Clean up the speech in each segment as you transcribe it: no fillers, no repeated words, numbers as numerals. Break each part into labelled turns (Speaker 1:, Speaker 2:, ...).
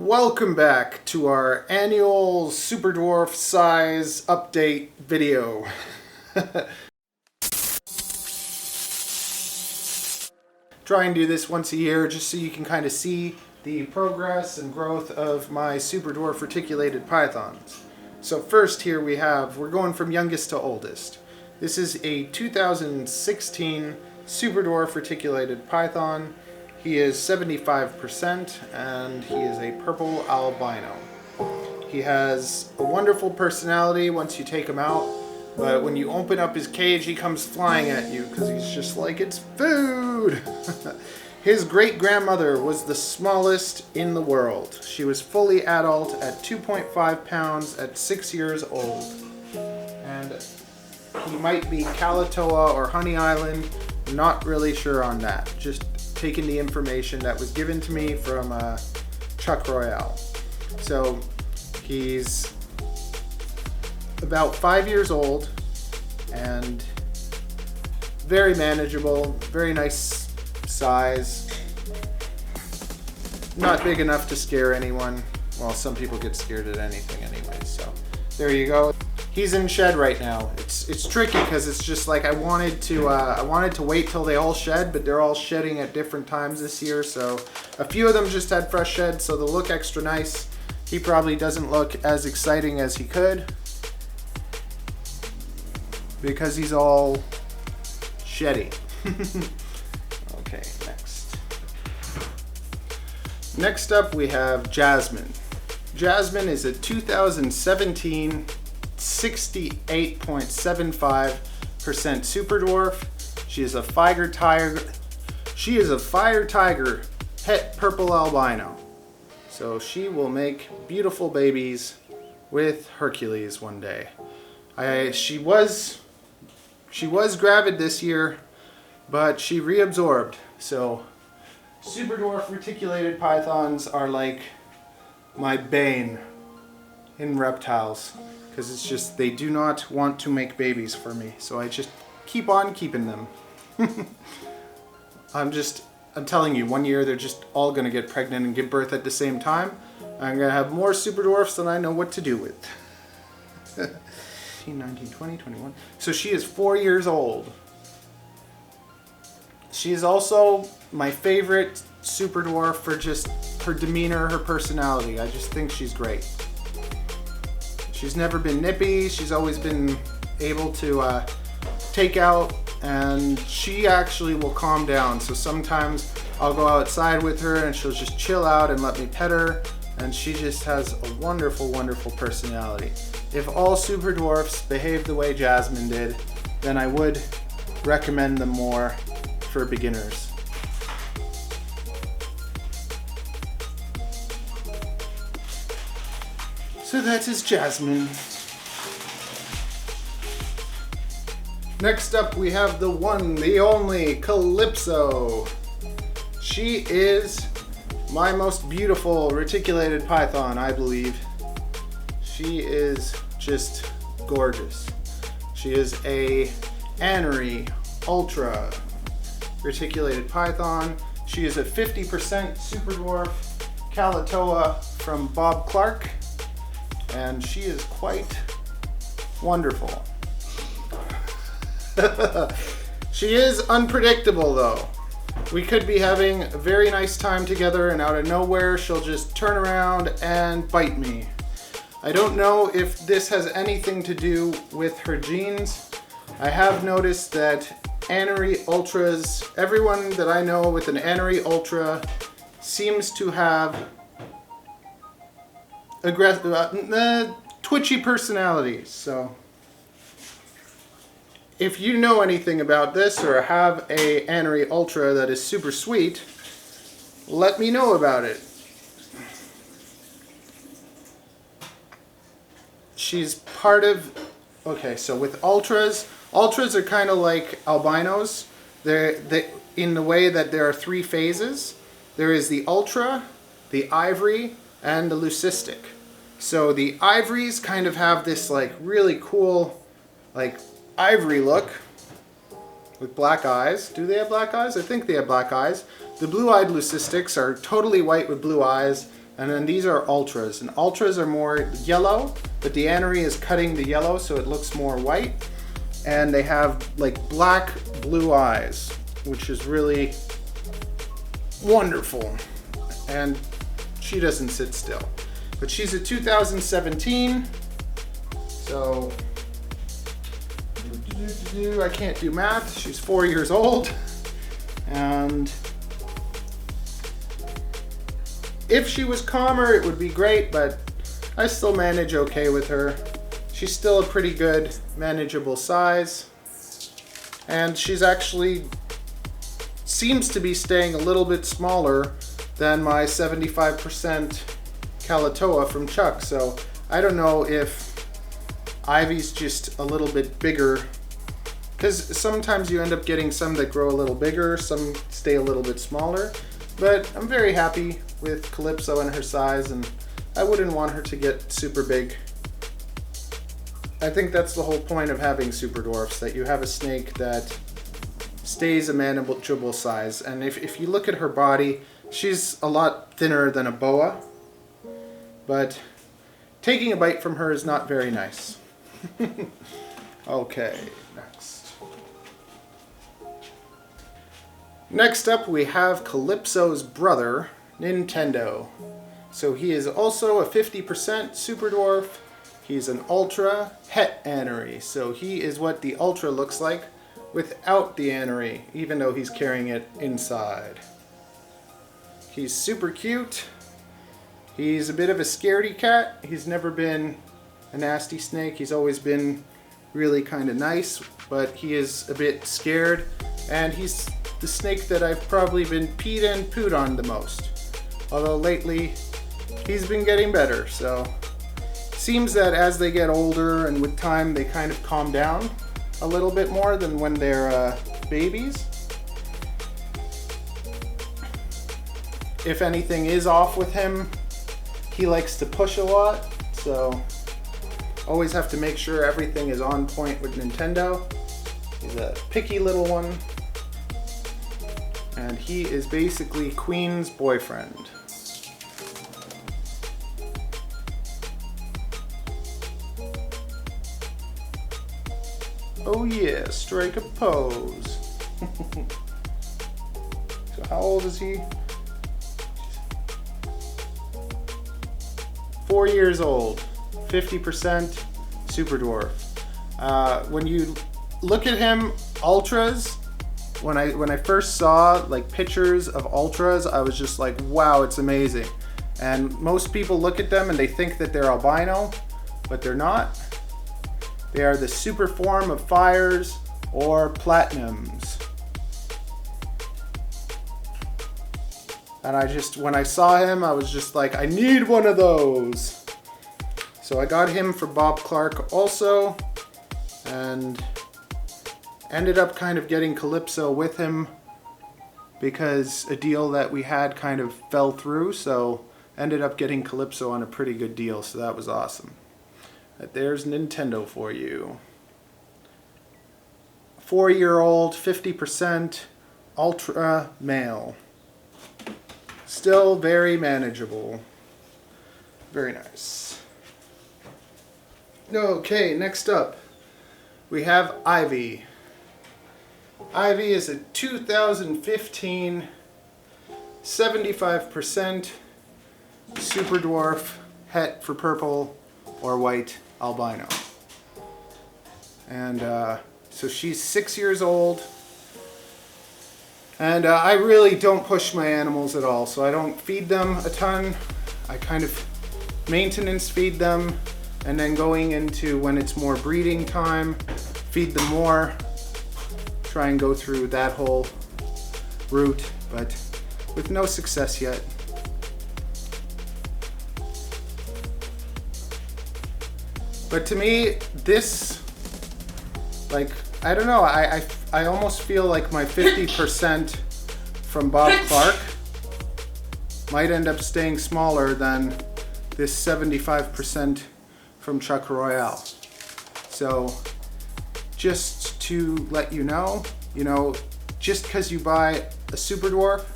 Speaker 1: Welcome back to our annual Super Dwarf size update video. Try and do this once a year just so you can kind of see the progress and growth of my Super Dwarf Reticulated Pythons. So first here we're going from youngest to oldest. This is a 2016 Super Dwarf Reticulated Python. He is 75% and he is a purple albino. He has a wonderful personality once you take him out, but when you open up his cage he comes flying at you because he's just like, it's food! His great-grandmother was the smallest in the world. She was fully adult at 2.5 pounds at 6 years old. And he might be Kalatoa or Honey Island, not really sure on that. Just taking the information that was given to me from Chuck Royale. So he's about 5 years old and very manageable, very nice size. Not big enough to scare anyone. Well, some people get scared at anything anyway, so there you go. He's in shed right now. It's tricky because it's just like I wanted to wait till they all shed, but they're all shedding at different times this year. So a few of them just had fresh sheds, so they'll look extra nice. He probably doesn't look as exciting as he could because he's all sheddy. Okay, next. Next up we have Jasmine. Jasmine is a 2017 68.75% Super Dwarf. She is a fire tiger pet purple albino. So she will make beautiful babies with Hercules one day. She was gravid this year, but she reabsorbed. So Super Dwarf Reticulated Pythons are like my bane in reptiles, because it's just they do not want to make babies for me, so I just keep on keeping them. I'm telling you, one year they're just all gonna get pregnant and give birth at the same time. I'm gonna have more Super Dwarfs than I know what to do with. 19, 20, 21. So she is 4 years old. She is also my favorite Super Dwarf for just her demeanor, her personality. I just think she's great. She's never been nippy. She's always been able to take out, and she actually will calm down. So sometimes I'll go outside with her and she'll just chill out and let me pet her, and she just has a wonderful, wonderful personality. If all Super Dwarfs behaved the way Jasmine did, then I would recommend them more for beginners. So that is Jasmine. Next up we have the one, the only Calypso. She is my most beautiful reticulated python, I believe. She is just gorgeous. She is a Anery Ultra Reticulated Python. She is a 50% Super Dwarf Kalatoa from Bob Clark, and she is quite wonderful. She is unpredictable though. We could be having a very nice time together and out of nowhere she'll just turn around and bite me. I don't know if this has anything to do with her genes. I have noticed that Anery Ultras, everyone that I know with an Anery Ultra seems to have aggressive, twitchy personalities. So if you know anything about this or have a Anery Ultra that is super sweet, let me know about it. She's part of, okay, so with Ultras are kind of like albinos. They're in the way that there are three phases. There is the Ultra, the Ivory, and the Leucistic. So the Ivories kind of have this like really cool like ivory look with black eyes. Do they have black eyes? I think they have black eyes. The blue-eyed Leucistics are totally white with blue eyes, And then these are ultras, and ultras are more yellow, but the anery is cutting the yellow so it looks more white. And they have like black blue eyes, which is really wonderful. And she doesn't sit still. But she's a 2017, so I can't do math. She's 4 years old. And if she was calmer, it would be great, but I still manage okay with her. She's still a pretty good, manageable size. And she's actually seems to be staying a little bit smaller than my 75% Calitoa from Chuck. So I don't know if Ivy's just a little bit bigger, because sometimes you end up getting some that grow a little bigger, some stay a little bit smaller. But I'm very happy with Calypso and her size, and I wouldn't want her to get super big. I think that's the whole point of having super dwarfs, that you have a snake that stays a manageable size. And if you look at her body, she's a lot thinner than a boa, but taking a bite from her is not very nice. Okay, next. Next up we have Calypso's brother, Nintendo. So he is also a 50% super dwarf. He's an ultra het anery. So he is what the ultra looks like without the anery, even though he's carrying it inside. He's super cute. He's a bit of a scaredy cat. He's never been a nasty snake. He's always been really kind of nice, but he is a bit scared, and he's the snake that I've probably been peed and pooed on the most. Although lately he's been getting better, so seems that as they get older and with time they kind of calm down a little bit more than when they're babies. If anything is off with him, he likes to push a lot, so always have to make sure everything is on point with Nintendo. He's a picky little one, and he is basically Queen's boyfriend. Oh yeah, strike a pose. So how old is he? 4 years old, 50% super dwarf. When you look at him, ultras, when I first saw like pictures of ultras, I was just like, wow, it's amazing. And most people look at them and they think that they're albino, but they're not. They are the super form of fires or platinums. And when I saw him, I was just like, I need one of those. So I got him for Bob Clark also, and ended up kind of getting Calypso with him because a deal that we had kind of fell through, so ended up getting Calypso on a pretty good deal, so that was awesome. But there's Nintendo for you. 4-year-old, 50% ultra male. Still very manageable. Very nice. Okay, next up we have Ivy. Ivy is a 2015 75% super dwarf het for purple or white albino. And so she's 6 years old. And I really don't push my animals at all, so I don't feed them a ton. I kind of maintenance feed them, and then going into when it's more breeding time, feed them more. Try and go through that whole route, but with no success yet. But to me, this, like, I don't know, I almost feel like my 50% from Bob Clark might end up staying smaller than this 75% from Chuck Royale. So just to let you know, just because you buy a super dwarf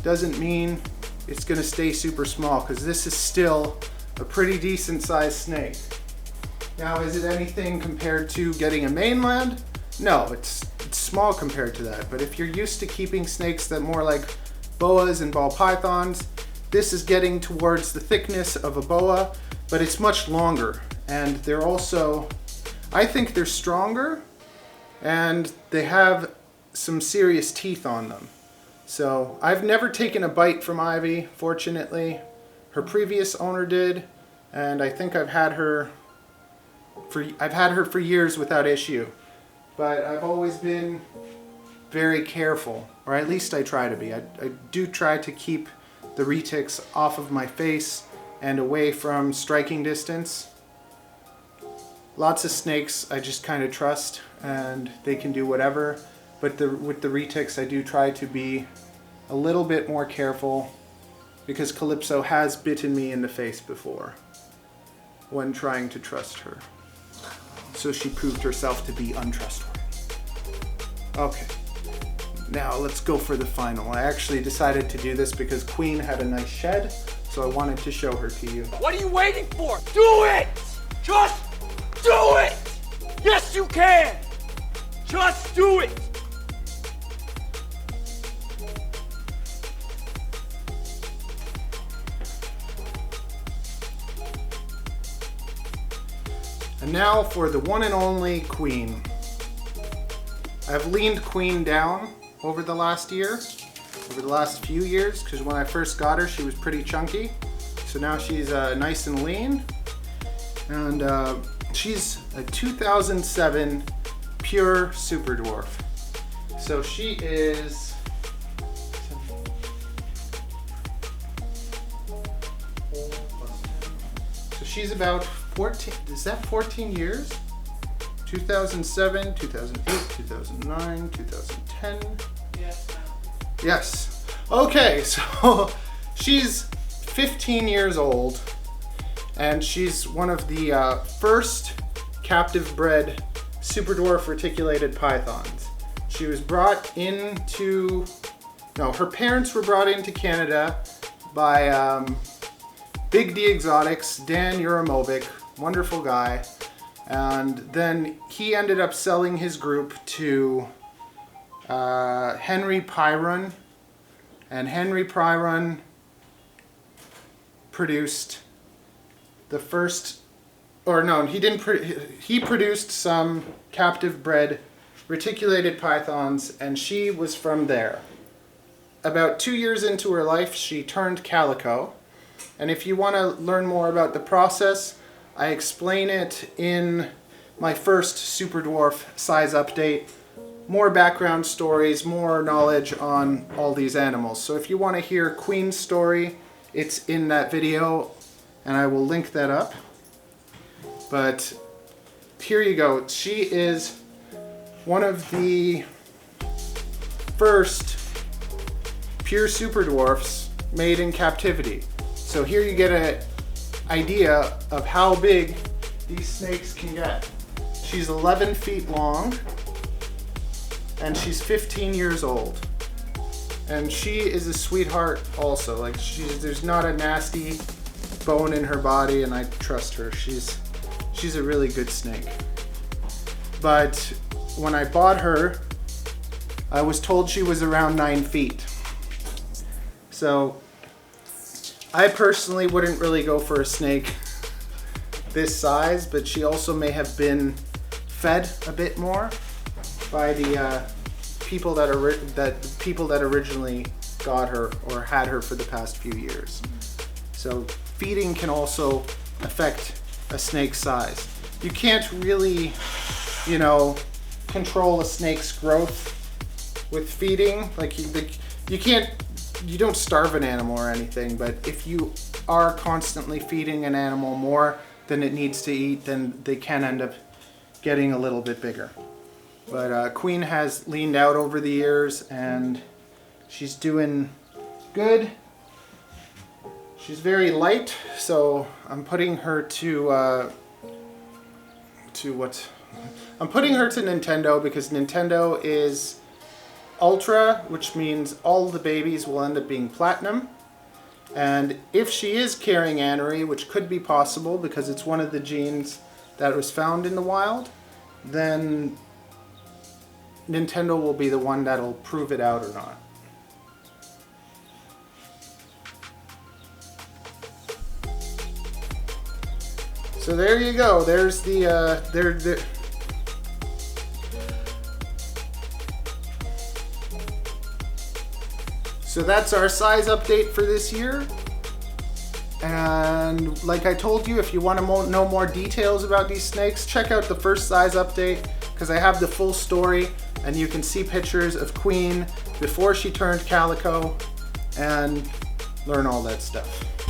Speaker 1: doesn't mean it's going to stay super small because this is still a pretty decent sized snake. Now, is it anything compared to getting a mainland? No, it's small compared to that. But if you're used to keeping snakes that more like boas and ball pythons, this is getting towards the thickness of a boa, but it's much longer. And they're also, I think they're stronger, and they have some serious teeth on them. So I've never taken a bite from Ivy, fortunately. Her previous owner did, and I think I've had her for years without issue. But I've always been very careful, or at least I try to be. I do try to keep the retics off of my face and away from striking distance. Lots of snakes I just kind of trust, and they can do whatever. But with the retics, I do try to be a little bit more careful, because Calypso has bitten me in the face before when trying to trust her. So she proved herself to be untrustworthy. Okay, now let's go for the final. I actually decided to do this because Queen had a nice shed, so I wanted to show her to you.
Speaker 2: What are you waiting for? Do it! Just do it! Yes, you can! Just do it!
Speaker 1: And now for the one and only Queen. I've leaned Queen down over the last year, over the last few years, because when I first got her, she was pretty chunky. So now she's nice and lean. And she's a 2007 pure Super Dwarf. So she is... So she's about 14, is that 14 years? 2007, 2008, 2009, 2010.
Speaker 2: Yes.
Speaker 1: Yes. Okay, so she's 15 years old, and she's one of the first captive bred Super Dwarf Reticulated Pythons. She was brought into, no, her parents were brought into Canada by Big D Exotics, Dan Uramovic, wonderful guy. And then he ended up selling his group to Henry Pyron. And Henry Pyron produced the first, or no, he didn't, he produced some captive bred reticulated pythons, and she was from there. About 2 years into her life, she turned calico. And if you want to learn more about the process, I explain it in my first Super Dwarf size update. More background stories, more knowledge on all these animals. So if you want to hear Queen's story, it's in that video, and I will link that up. But here you go. She is one of the first pure Super Dwarfs made in captivity. So here you get an idea of how big these snakes can get. She's 11 feet long, and she's 15 years old. And she is a sweetheart also. Like, there's not a nasty bone in her body, and I trust her. She's a really good snake. But when I bought her, I was told she was around 9 feet. So I personally wouldn't really go for a snake this size, but she also may have been fed a bit more by the people that originally got her or had her for the past few years. So feeding can also affect a snake's size. You can't really, you know, control a snake's growth with feeding. Like you can't. You don't starve an animal or anything, but if you are constantly feeding an animal more than it needs to eat, then they can end up getting a little bit bigger. But Queen has leaned out over the years, and she's doing good. She's very light, so I'm putting her to what? I'm putting her to Nintendo, because Nintendo is Ultra, which means all the babies will end up being platinum. And if she is carrying anery, which could be possible because it's one of the genes that was found in the wild, then Nintendo will be the one that'll prove it out or not. So there you go. There's the So that's our size update for this year. And like I told you, if you want to know more details about these snakes, check out the first size update because I have the full story and you can see pictures of Queen before she turned calico and learn all that stuff.